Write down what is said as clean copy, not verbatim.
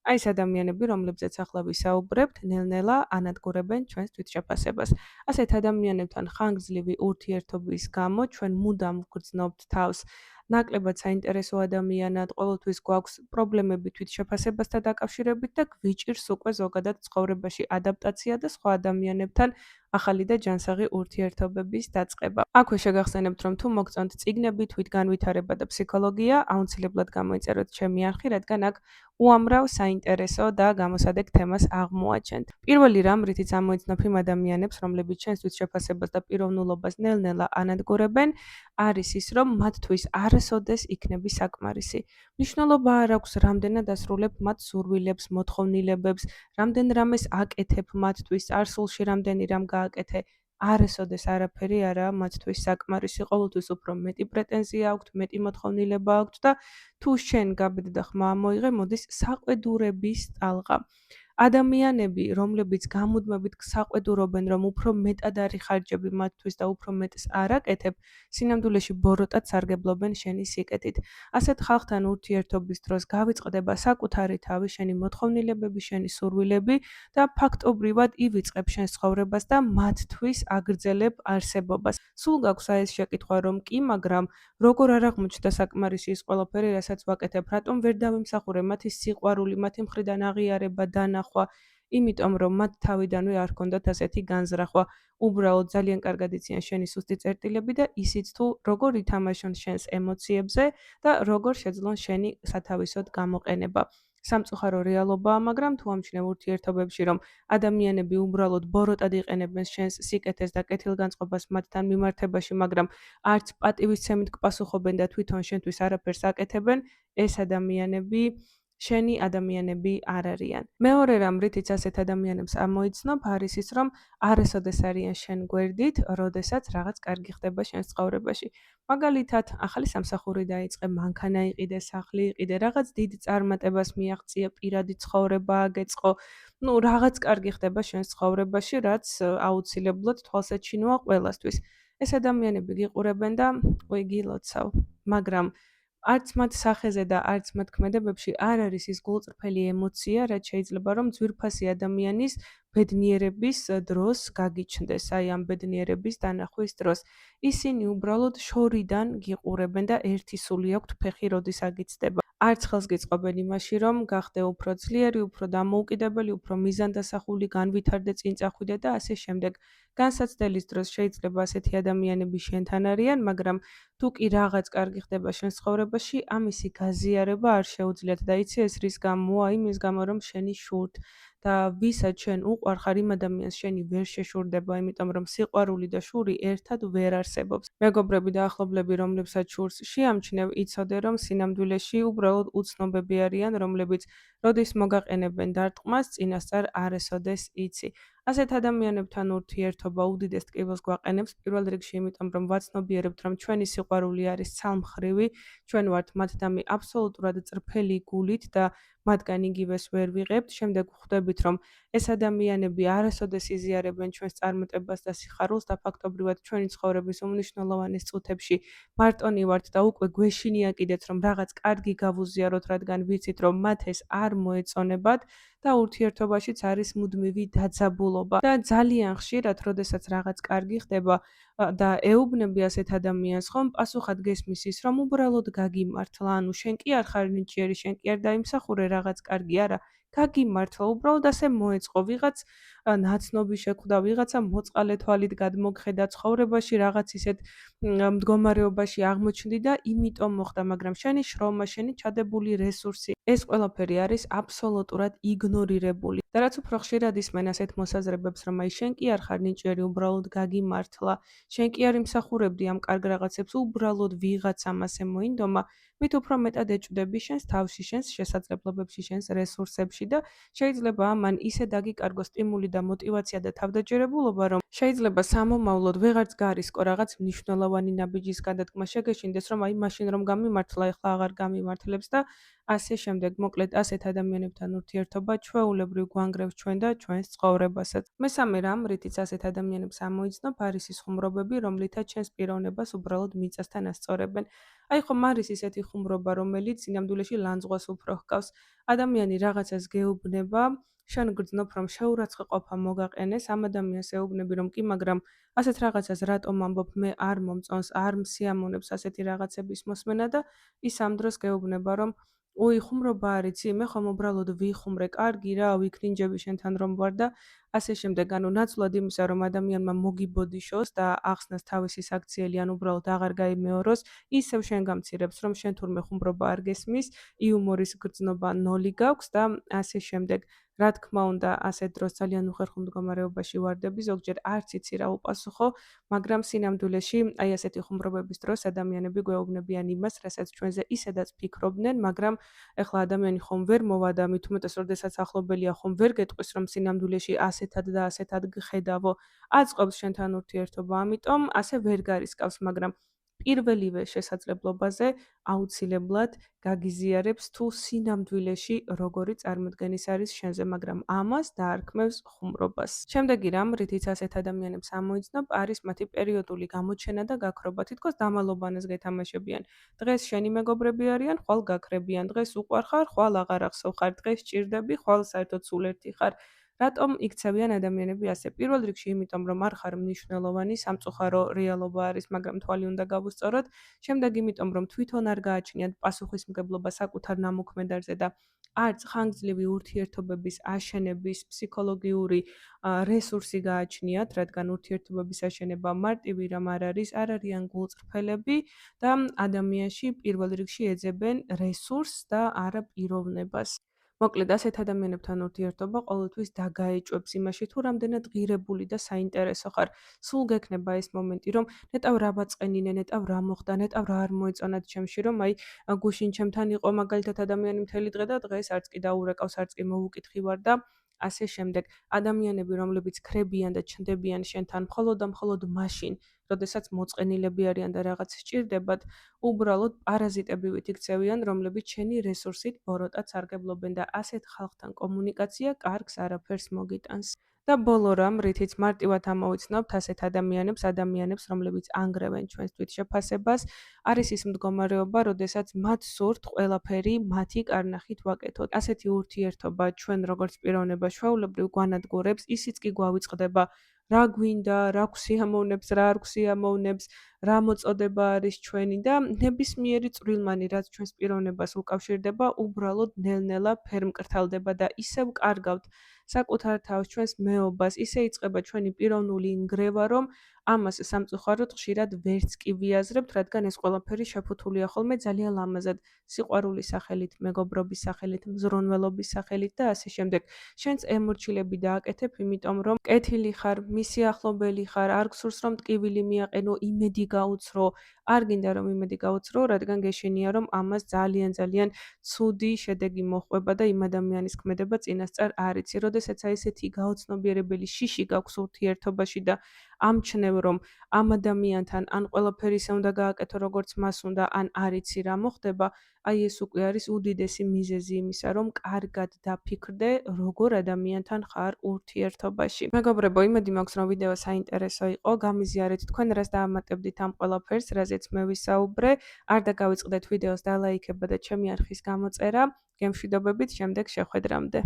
აი ეს ადამიანები, რომლებზეც ახლა ვისაუბრებთ, ნელ-ნელა ანადგურებენ ჩვენს თვითშეფასებას. ასეთ ადამიანებთან ხანგრძლივი ურთიერთობის გამო ჩვენ მუდამ ვგრძნობთ თავს ნაკლებად საინტერესო ადამიანად, ყოველთვის გვაქვს პრობლემები თვითშეფასებასთან დაკავშირებით და გვიჭირს უკვე ზოგადად ცხოვრებაში ადაპტაცია და სხვა ადამიანებთან ახალი და ჯანსაღი ურთიერთობების დაწყება. აქვე შეგახსენებთ, რომ თუ მოგწონთ წიგნები, თვითგანვითარება და ფსიქოლოგია, აუცილებლად გამოიწეროთ ჩემი არხი, რადგან აქ უამრავ საინტერესო და გამოსადეგ თემას აღმოაჩენთ. პირველი რამ, რითიც ამოიცნობ იმ ადამიანებს, რომლებიც ჩვენს თვითშეფასებას და პიროვნულობას ნელ-ნელა ანადგურებენ, არის ის, რომ მათთვის არასოდეს იქნები საკმარისი. მნიშვნელობა არ აქვს, რამდენად ასრულებ მათ სურვილებს, მოთხოვნილებებს, რამდენ რამეს აკეთებ მათთვის, წარსულში რამდენი რამ გააკეთე. არასოდეს არაფერი არაა მათთვის საკმარისი, ყოველთვის უფრო მეტი პრეტენზია აქვთ, მეტი მოთხოვნილება აქვთ და თუ შენ გაბედ და ხმა მოიღე, მოდის საყვედურების ტალღა. ადამიანები, რომლებიც გამუდმებით საყვედურობენ, რომ უფრო მეტად არის ხარჯები მათთვის და უფრო მეტს არ აკეთებ, სინამდვილეში ბოროტად სარგებლობენ შენი სიკეთით. ასეთ ხალხთან ურთიერთობის დროს გავიწყდება საკუთარი თავი, შენი მოთხოვნილებები, შენი სურვილები და ფაქტობრივად ივიწყებ შენს ცხოვრებას და მათთვის აგრძელებ არსებობას. სულ გაქვს აი ეს შეკითხვა, რომ კი, მაგრამ როგორ არ აღმოჩნდა საკმარისი ის ყველაფერი, რასაც ვაკეთებ, რატომ ვერ დავიმსახურე მათი სიყვარული, მათი მხრიდან აღიარება, დანახვა, იმიტომ რომ მათ თავიდანვე არ ჰქონდათ ასეთი განზრახვა. უბრალოდ ძალიან კარგად იციან შენი სუსტი წერტილები და ისიც თუ როგორ ითამაშონ შენს ემოციებზე და როგორ შეძლონ შენი სათავისოდ გამოყენება. სამწუხარო რეალობაა, მაგრამ თუ ამჩნევ ურთიერთობებში, რომ ადამიანები უბრალოდ ბოროტად იყენებენ შენს სიკეთეს და კეთილგანწყობას მათთან მიმართებაში, მაგრამ არც პატივისცემით გპასუხობენ და თვითონ შენთვის არაფერს აკეთებენ, ეს ადამიანები შენი ადამიანები არ არიან. მეორე რამ, რითიც ასეთ ადამიანებს ამოიცნობ, არის ის, რომ არასოდეს არიან შენ გვერდით, როდესაც რაღაც კარგი ხდება შენს ცხოვრებაში. მაგალითად, ახალი სამსახური დაიწყე, მანქანა იყიდე, სახლი იყიდე, რაღაც დიდ წარმატებას მიაღწია, პირადი ცხოვრება აგეწყო. რაღაც კარგი ხდება შენს ცხოვრებაში, რაც აუცილებლად თვალსაჩინოა ყველასთვის. ეს ადამიანები გიყურებენ და უი გილოცავ, მაგრამ არც მათ სახეზე და არც მათ ქმედებებში არ არის ის გულწრფელი ემოცია, რაც შეიძლება რომ ძვირფასი ადამიანის ბედნიერების დროს გაგიჩნდეს, აი ამ ბედნიერების დანახვის დროს. ისინი უბრალოდ შორიდან გიყურებენ და ერთი სული აქვთ ფეხი როდის აგიცდება. არც ხელს გიწყობენ იმაში, რომ გახდე უფრო ძლიერი, უფრო დამოუკიდებელი, უფრო მიზანდასახული, განვითარდე, წინ წახვიდე და ასე შემდეგ. განსაცდელის დროს შეიძლება ასეთი ადამიანები შენთან არიან, მაგრამ თუ კი რაღაც კარგი ხდება შენ ცხოვრებაში, ამისი გაზიარება არ შეუძლიათ და იცი ეს რის გამოა? იმის გამო, რომ შენი შურთ და ვისაც შენ უყვარხარ, იმ ადამიანს შენი ვერ შეშურდება, იმიტომ რომ სიყვარული და შური ერთად ვერ არსებობს. მეგობრები და ახლობლები, რომლებსაც შურს შეამჩნევ, იცოდე, რომ სინამდვილეში უბრალოდ უცნობები არიან, რომლებიც როდის მოგაყენებენ დარტყმას, წინასწარ არასოდეს იცი. ასეთ ადამიანებთან ურთიერთობა უდიდეს ტკივილს გვაყენებს პირველ რიგში, იმიტომ რომ ვაცნობიერებთ, რომ ჩვენი სიყვარული არის ცალმხრივი, ჩვენ ვართ მათდამი აბსოლუტურად წრფელი გულით და მათგან იგივეს ვერ ვიღებთ. შემდეგ ვხვდებით, რომ ეს ადამიანები არასოდეს იზიარებენ ჩვენს წარმატებას და სიხარულს და ფაქტობრივად ჩვენი ცხოვრების უმნიშვნელოვანეს წუთებში მარტონი ვართ და უკვე გვეშინია კიდეც, რომ რაღაც კარგი გავუზიაროთ, რადგან ვიცით, რომ მათ ეს არ მოეწონებათ და ურთიერთობაშიც არის მუდმივი დაძაბულობა. და ძალიან ხშირად, როდესაც რაღაც კარგი ხდება და ეუბნები ასეთ ადამიანს, ხომ პასუხად გესმის ის, რომ უბრალოდ გაგიმართლა, ანუ შენ კი არ ხარ ნიჭიერი, შენ კი არ დაიმსახურე რაღაც კარგი, არა, გაგიმართლა, უბრალოდ ასე მოეწყო, ვიღაც ნაცნობი შეხვდა, ვიღაცა მოწყალე თვალით გადმოგხედა ცხოვრებაში, რაღაც ისეთ მდგომარეობაში აღმოჩნდი და იმიტომ მოხდა, მაგრამ შენი შრომა, შენი ჩადებული რესურსი, ეს ყველაფერი არის აბსოლუტურად იგნორირებული. და რაც უფრო ხშირად ისმენ ასეთ მოსაზრებებს, რომ აი შენ კი არ ხარ ნიჭიერი, უბრალოდ გაგიმართლა, შენ კი არ იმსახურებდი ამ კარგ რაღაცებს, უბრალოდ ვიღაცამ ასე მოინდომა, მით უფრო მეტად ეჭვდები შენს თავში, შენს შესაძლებლობებში, შენს რესურსებში და შეიძლება ამან ისე დაგიკარგო სტიმული და მოტივაცია და თავდაჯერებულობა, რომ შეიძლება სამომავლოდ ვეღარც გარისკო რაღაც მნიშვნელოვანი ნაბიჯის გადადგმა შეგეშინდეს, რომ აი მაშინ რომ გამიმართლა, ეხლა აღარ გამიმართლებს და ასე შემდეგ. მოკლედ, ასეთ ადამიანებთან ურთიერთობა ჩვეულებრივ გვანგრევს ჩვენ და ჩვენს ცხოვრებასაც. მესამე რამ, რითიც ასეთ ადამიანებს ამოიცნობ, არის ის ხუმრობები, რომლითაც ჩვენს პიროვნებას უბრალოდ მიწასთან ასწორებენ. აი ხომ არის ისეთი ხუმრობა, რომელიც სინამდვილეში ლანძღვას უფრო ჰგავს. ადამიანი რაღაცას გეუბნება, შენ გრძნობ, რომ შეურაცხყოფა მოგაყენეს, ამ ადამიანს ეუბნები, რომ კი, მაგრამ ასეთ რაღაცას რატომ ამბობ, მე არ მომწონს, არ მსიამოვნებს ასეთი რაღაცების მოსმენა და ის ამ დროს გეუბნება, რომ უი, ხუმრობა არ იცი, მე ხომ უბრალოდ ვიხუმრე, კარგი რა, ვიქრინჯები შენთან რომ ვარ და ასე შემდეგ. ანუ ნაცვლად იმისა, რომ ადამიანმა მოგიბოდიშოს და ახსნას თავისი საქციელი, ან უბრალოდ აღარ გაიმეოროს, ისევ შენ გამცირებს, რომ შენ თურმე ხუმრობა არ გესმის, იუმორის გრძნობა 0 გაქვს და ასე შემდეგ. რა თქმა უნდა, ასეთ დროს ძალიან უხერხულ მდგომარეობაში ვარდები, ზოგჯერ არც იცი რა უპასუხო, მაგრამ სინამდვილეში აი ასეთი ხუმრობების დროს ადამიანები გვეუბნებიან იმას, რასაც ჩვენზე ისედაც ფიქრობდნენ, მაგრამ ეხლა ადამიანი ხომ ვერ მოვა და მით უმეტეს, როდესაც ახლობელია, ხომ ვერ გეტყვის, რომ სინამდვილეში ასეთად და ასეთად გხედავო, აწყობს შენთან ურთიერთობა, ამიტომ ასე ვერ გარისკავს, მაგრამ პირველივე შესაძლებლობაზე აუცილებლად გაგიზიარებს თუ სინამდვილეში როგორი წარმოდგენის არის შენზე, მაგრამ ამას დაარქმევს ხუმრობას. შემდეგი რამ, რითიც ასეთ ადამიანებს ამოიცნობ, არის მათი პერიოდული გამოჩენა და გაქრობა. თითქოს დამალობანეს გეთამაშებიან. დღეს შენი მეგობრები არიან, ხვალ გაქრებიან, დღეს უყვარ ხარ, ხვალ აღარ ახსოვ ხარ, დღეს ჭირდები, ხვალ საერთოდ სულ ერთი ხარ. რატომ იქცევიან ადამიანები ასე? პირველ რიგში იმიტომ, რომ არ ხარ მნიშვნელოვანი, სამწუხარო რეალობა არის, მაგრამ თვალი უნდა გავუსწოროთ. შემდეგ იმიტომ, რომ თვითონ არ გააჩნიათ პასუხისმგებლობა საკუთარ ნამოქმედარზე და არც ხანგრძლივი ურთიერთობების აშენების ფსიქოლოგიური რესურსი გააჩნიათ, რადგან ურთიერთობების აშენება მარტივი რამ არ არის, არ არიან გულწრფელები და ადამიანში პირველ რიგში ეძებენ რესურსს და არა პიროვნებას. მოკლედ, ასეთ ადამიანებთან ურთიერთობა ყოველთვის დაგაეჭვებს იმაში, თუ რამდენად ღირებული და საინტერესო ხარ. სულ გექნება ეს მომენტი, რომ ნეტავ რა ბაწყენინე, ნეტავ რა მოხდა, ნეტავ რა არ მოეწონათ ჩემში, რომ აი გუშინ ჩემთან იყო მაგალითად ადამიანი მთელი დღე და დღეს არც კი დაურეკავს, არც კი მოუკითხი ვარ და ასე შემდეგ. ადამიანები, რომლებიც ქრებიან და ჩნდებიან შენთან მხოლოდ და მხოლოდ მაშინ, როდესაც მოწყენილები არიან და რაღაც სჭირდებათ, უბრალოდ პარაზიტებივით იქცევიან, რომლებიც შენი რესურსით ბოროტად სარგებლობენ და ასეთ ხალხთან კომუნიკაცია კარგს არაფერს მოგიტანს. და ბოლო რამ, რითიც მარტივად ამოვიცნობთ ასეთ ადამიანებს, რომლებიც ანგრევენ ჩვენს თვითშეფასებას, არის ის მდგომარეობა, როდესაც მათ სურთ ყველაფერი მათი კარნახით ვაკეთოთ. ასეთი ურთიერთობა ჩვენ როგორც პიროვნება ჩვეულებრივ გვანადგურებს, ისიც კი გვავიწყდება, რა გვინდა, რა გვსიამოვნებს, რა არ გვსიამოვნებს, რა მოწოდება არის ჩვენი და ნებისმიერი წვრილმანი, რაც ჩვენს პიროვნებას უკავშირდება, უბრალოდ ნელ-ნელა ფერმკრთალდება და ისევ კარგავთ საკუთარ თავს, ჩვენს მეობას, ისე იწყება ჩვენი პიროვნული ნგრევა, რომ ამას სამწუხაროდ ხშირად ვერც კი ვიაზრებთ, რადგან ეს ყველაფერი შეფუთულია ხოლმე ძალიან ლამაზად, სიყვარულის სახელით, მეგობრობის სახელით, მზრუნველობის სახელით და ასე შემდეგ. შენც ემორჩილები დააკეთებ, იმიტომ რომ კეთილი ხარ, მისი ახლობელი ხარ, არ გსურს რომ ტკივილი მიაყენო, იმედი გაუცრო, არ გინდა რომ იმედი გაუცრო, რადგან გეშინია რომ ამას ძალიან ძალიან ცუდი შედეგი მოჰყვება და იმ ადამიანის ქმედება წინასწარ არ იცი. როდესაც აი ესეთი გაუცნობიერებელი შიში გაქვს ურთიერთობაში და ამჩნევ რომ ამ ადამიანთან ან ყველაფერი ისე უნდა გააკეთო როგორც მას უნდა, ან არ იცი რა მოხდება, აი ეს უკვე არის უდიდესი მიზეზი იმისა, რომ კარგად დაფიქრდე, როგორ ადამიანთან ხარ ურთიერთობაში. მეგობრებო, იმედი მაქვს, რომ ვიდეო საინტერესო იყო. გამიზიარეთ თქვენ რას დაამატებდით ამ ყველაფერს, რაზეც მე ვისაუბრე. არ დაგავიწყდეთ ვიდეოს დალაიქება და ჩემი არხის გამოწერა. გემშვიდობებით შემდეგ შეხვედრამდე.